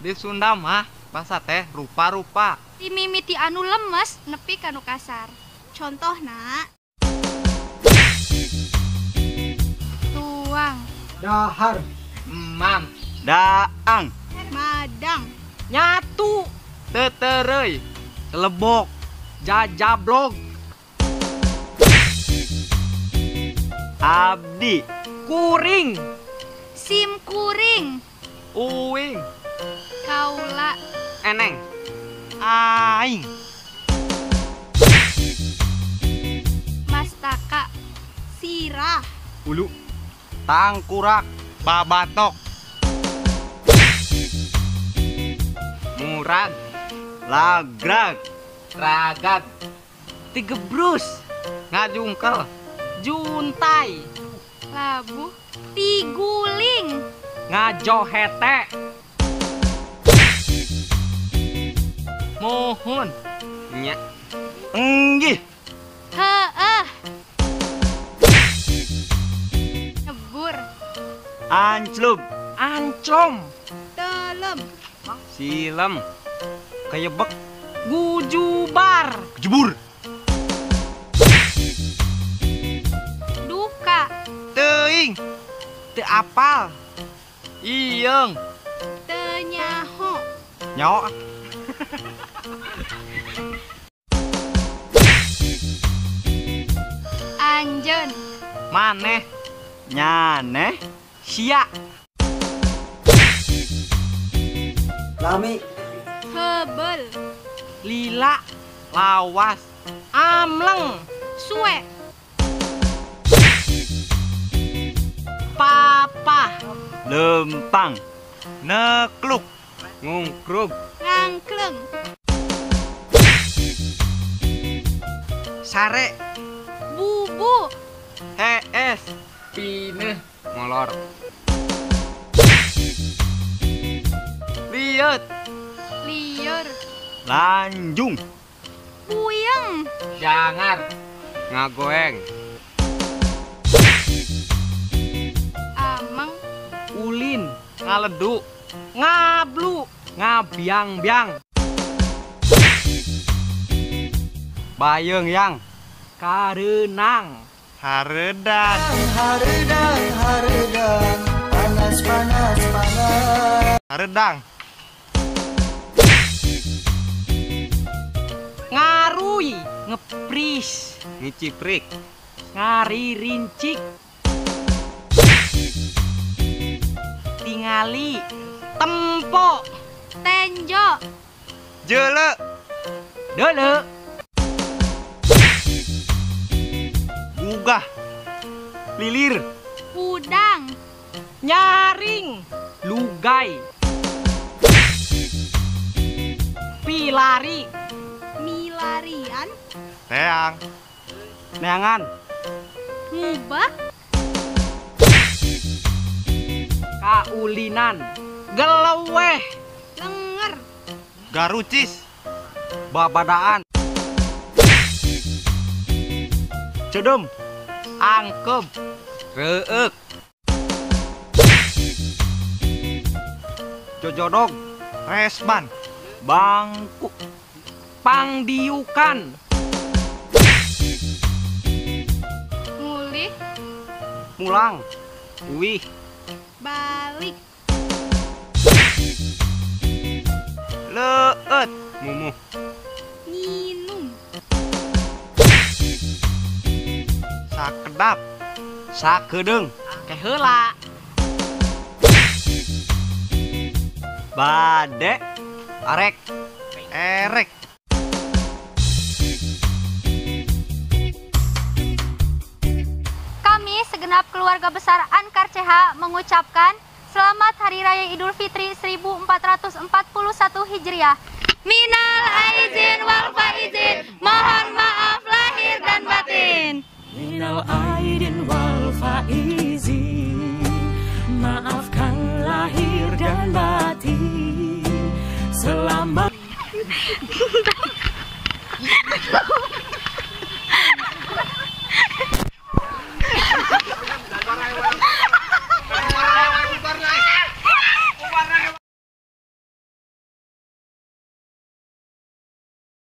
Di Sunda mah bahasa teh rupa-rupa. Dimimiti anu lemes nepi kanu kasar. Contohna tuang, Dahar, Mam, Daang, madang, nyatu, tetereuy, celebok, jajablog, Abdi, kuring, sim kuring, uwing, kaula, eneng, Aing, mastaka, sirah, Ulu, Tangkurak, babatok, murag, Lagrag, ragad, tigebrus, ngajungkel, juntai, labuh, tiguling, ngajohete, mohon, nya, Enggih, heeh, nyebur, Anclub, anclom, telem, Silem, Kayebek, gujubar, Jebur, duka, Teuing, teu apal, ieung, tenyaho, Nyawa, anjeun, maneh, Nyaneh, sia, Lami, hebel, lila, lawas, amleng, suwe, papa, Lempang, Nekluk, ngungkrub, ngangkleng, sare, bubu, es, pineh, molor, liut, liur, Lanjung, puyeng, jangar, ngagoeng, ameng, ulin, ngaledu, ngablu, ngabiang-biang, Bayeng Yang, kareunang, Haredan, haredang, haredang, panas, panas, panas. Haredang, ngarui, ngepris, Ngiciprik, ngaririncik, tingali, tempo, tenjo, Jele, deuleu, Gugah, Lilir, udang, nyaring, lugai, pilari, milarian, Teang, neangan, ngubah, kaulinan, geleweh, lenger, Garucis, babadaan, Cedem, angkeb, reuk, Jojodog, Resban, bangku, pangdiukan, ngulih, mulang, wih, balik, Leut, Mumuh, nginum, Sakedap, sakedeung, keheula, Bade, arek, Erek, Kami segenap keluarga besar Ankar CH mengucapkan Selamat Hari Raya Idul Fitri 1441 Hijriah. Minal aizin wal faizin, mohon maaf lahir dan batin. Minal aidin wal faizin, maafkan lahir dan batin. Selamat